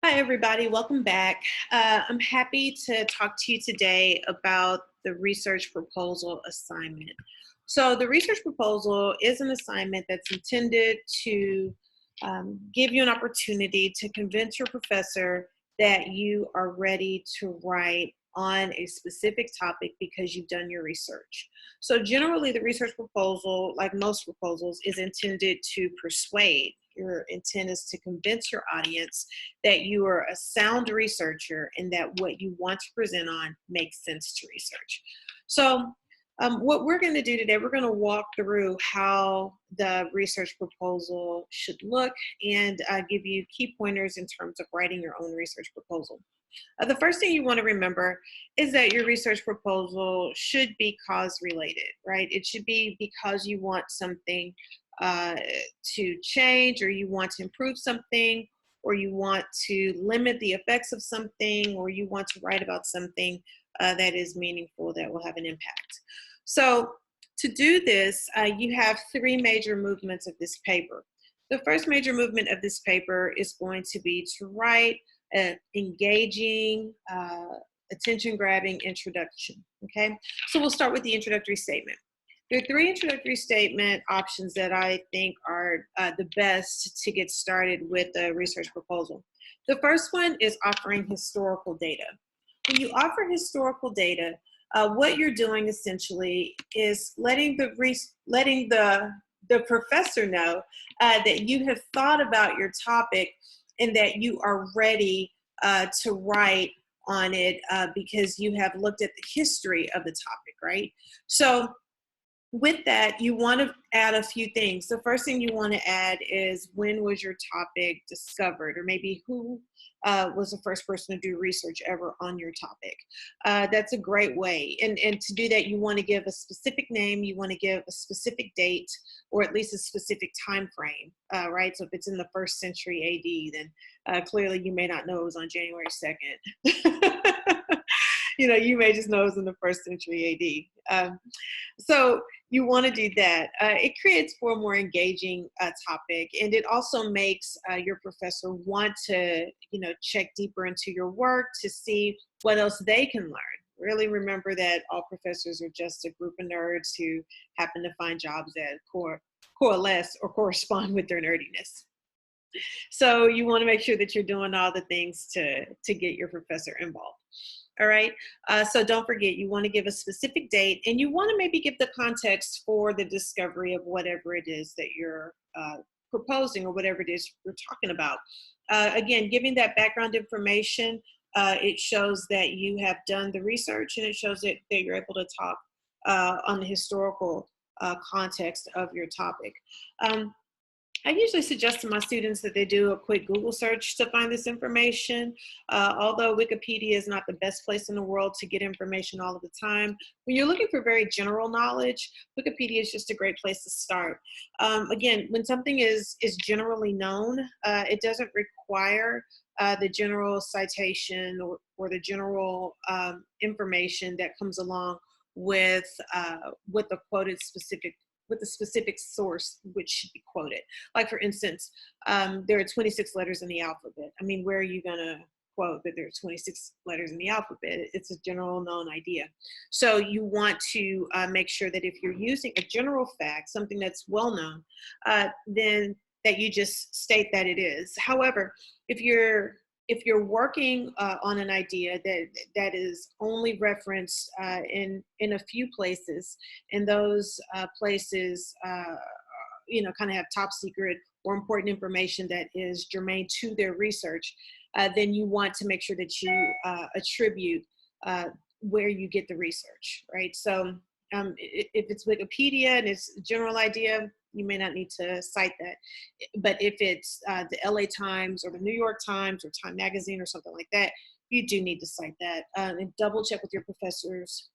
Hi, everybody. Welcome back. I'm happy to talk to you today about the research proposal assignment. So, the research proposal is an assignment that's intended to give you an opportunity to convince your professor that you are ready to write on a specific topic because you've done your research. So, generally, the research proposal, like most proposals, is intended to persuade. Your intent is to convince your audience that you are a sound researcher and that what you want to present on makes sense to research. So, what we're going to do today, we're going to walk through how the research proposal should look and give you key pointers in terms of writing your own research proposal. The first thing you want to remember is that your research proposal should be cause related, right? It should be because you want something uh, to change, or you want to improve something, or you want to limit the effects of something, or you want to write about something that is meaningful that will have an impact. So, to do this, you have three major movements of this paper. The first major movement of this paper is going to be to write an engaging, attention grabbing introduction. Okay, so we'll start with the introductory statement. There are three introductory statement options that I think are the best to get started with a research proposal. The first one is offering historical data. When you offer historical data, what you're doing essentially is letting the professor know that you have thought about your topic and that you are ready to write on it because you have looked at the history of the topic, right? So with that, you want to add a few things. The first thing you want to add is when was your topic discovered, or maybe who was the first person to do research ever on your topic. That's a great way. And to do that, you want to give a specific name, you want to give a specific date, or at least a specific time frame, right? So if it's in the first century AD, then clearly you may not know it was on January 2nd. You may just know it was in the first century AD. So you want to do that. It creates for a more engaging topic, and it also makes your professor want to, check deeper into your work to see what else they can learn. Really remember that all professors are just a group of nerds who happen to find jobs that coalesce or correspond with their nerdiness. So you want to make sure that you're doing all the things to get your professor involved. All right. So don't forget, you want to give a specific date, and you want to maybe give the context for the discovery of whatever it is that you're proposing or whatever it is you're talking about. Again, giving that background information, it shows that you have done the research, and it shows that you're able to talk on the historical context of your topic. I usually suggest to my students that they do a quick Google search to find this information. Although Wikipedia is not the best place in the world to get information all of the time, when you're looking for very general knowledge, Wikipedia is just a great place to start. Again, when something is generally known, it doesn't require the general citation or the general information that comes along with the quoted specific with the specific source which should be quoted. Like for instance, there are 26 letters in the alphabet. I mean, where are you gonna quote that there are 26 letters in the alphabet? It's a general known idea. So you want to make sure that if you're using a general fact, something that's well known, then that you just state that it is. However, if you're working on an idea that is only referenced in a few places, and those places, kind of have top secret or important information that is germane to their research, then you want to make sure that you attribute where you get the research, right? So if it's Wikipedia and it's a general idea, you may not need to cite that. But if it's the LA Times or the New York Times or Time Magazine or something like that, you do need to cite that. And double check with your professors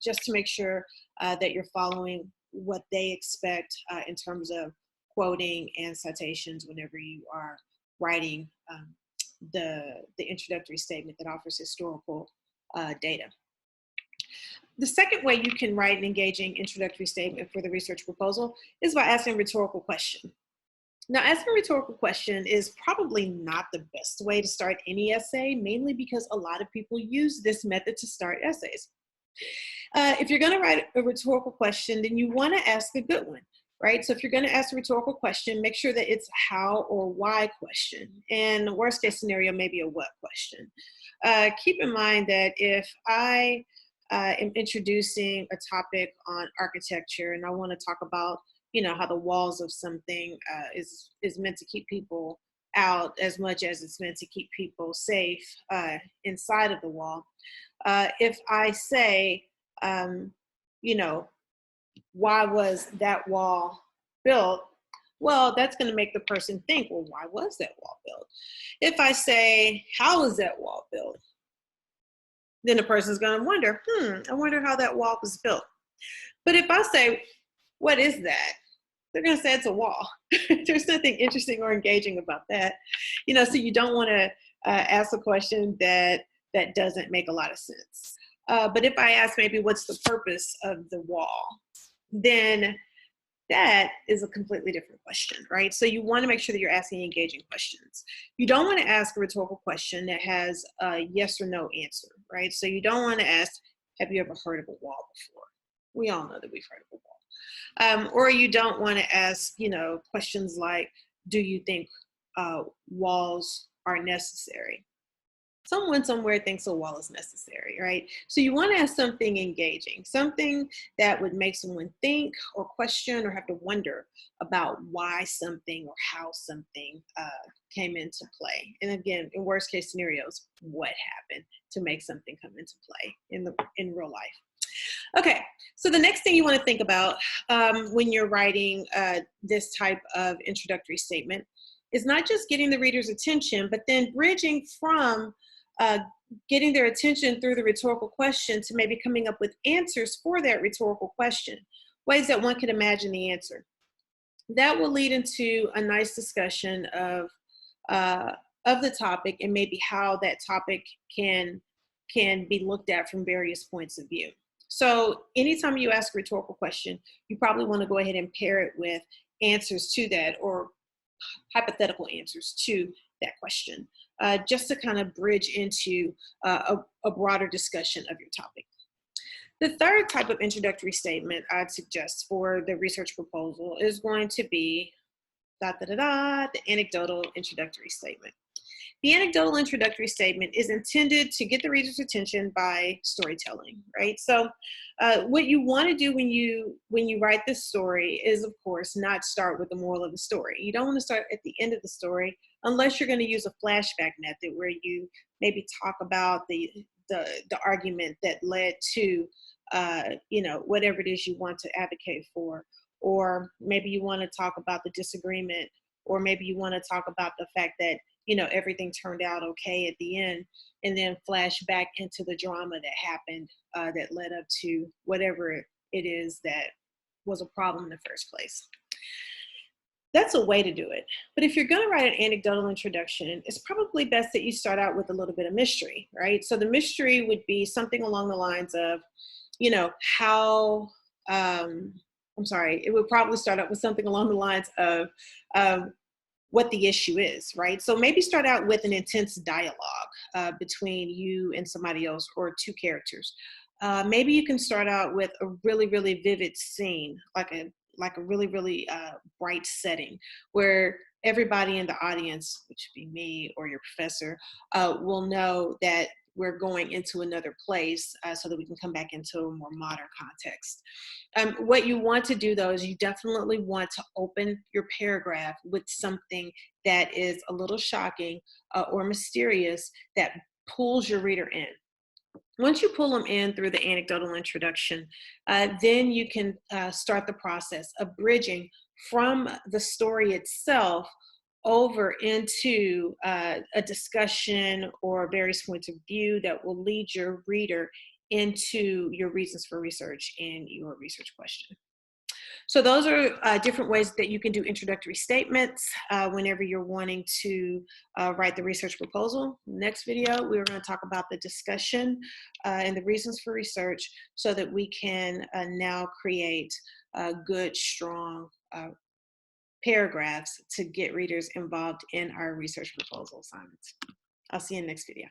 just to make sure that you're following what they expect in terms of quoting and citations whenever you are writing the introductory statement that offers historical data. The second way you can write an engaging introductory statement for the research proposal is by asking a rhetorical question. Now, asking a rhetorical question is probably not the best way to start any essay, mainly because a lot of people use this method to start essays. If you're going to write a rhetorical question, then you want to ask a good one, right? So if you're going to ask a rhetorical question, make sure that it's a how or why question. And the worst case scenario, maybe a what question. Keep in mind that if I am introducing a topic on architecture and I want to talk about, how the walls of something is meant to keep people out as much as it's meant to keep people safe inside of the wall. If I say, um, you know, why was that wall built? Well, that's going to make the person think, well, why was that wall built? If I say, how was that wall built? Then the person's going to wonder, I wonder how that wall was built. But if I say, what is that? They're going to say it's a wall. There's nothing interesting or engaging about that. So you don't want to ask a question that doesn't make a lot of sense. But if I ask maybe what's the purpose of the wall, then that is a completely different question, right? So you want to make sure that you're asking engaging questions. You don't want to ask a rhetorical question that has a yes or no answer, right? So you don't want to ask, have you ever heard of a wall before? We all know that we've heard of a wall. Or you don't want to ask, questions like, do you think walls are necessary? Someone somewhere thinks a wall is necessary, right? So you want to have something engaging, something that would make someone think or question or have to wonder about why something or how something came into play. And again, in worst case scenarios, what happened to make something come into play in real life. Okay, so the next thing you want to think about when you're writing this type of introductory statement is not just getting the reader's attention, but then bridging from getting their attention through the rhetorical question to maybe coming up with answers for that rhetorical question, ways that one can imagine the answer. That will lead into a nice discussion of the topic and maybe how that topic can be looked at from various points of view. So anytime you ask a rhetorical question, you probably want to go ahead and pair it with answers to that or hypothetical answers to that question, just to kind of bridge into a broader discussion of your topic. The third type of introductory statement I'd suggest for the research proposal is going to be the anecdotal introductory statement. The anecdotal introductory statement is intended to get the reader's attention by storytelling, right? So what you want to do when you write this story is, of course, not start with the moral of the story. You don't want to start at the end of the story unless you're going to use a flashback method where you maybe talk about the argument that led to whatever it is you want to advocate for, or maybe you want to talk about the disagreement, or maybe you want to talk about the fact that everything turned out okay at the end, and then flash back into the drama that happened that led up to whatever it is that was a problem in the first place. That's a way to do it. But if you're going to write an anecdotal introduction, it's probably best that you start out with a little bit of mystery, right? So the mystery would be something along the lines of, how, it would probably start out with something along the lines of what the issue is, right? So maybe start out with an intense dialogue between you and somebody else or two characters. Maybe you can start out with a really, really vivid scene, like a really, really bright setting where everybody in the audience, which would be me or your professor, will know that we're going into another place so that we can come back into a more modern context. What you want to do, though, is you definitely want to open your paragraph with something that is a little shocking or mysterious that pulls your reader in. Once you pull them in through the anecdotal introduction, then you can start the process of bridging from the story itself over into a discussion or various points of view that will lead your reader into your reasons for research and your research question. So those are different ways that you can do introductory statements whenever you're wanting to write the research proposal. Next video, we're going to talk about the discussion and the reasons for research so that we can now create good, strong paragraphs to get readers involved in our research proposal assignments. I'll see you in the next video.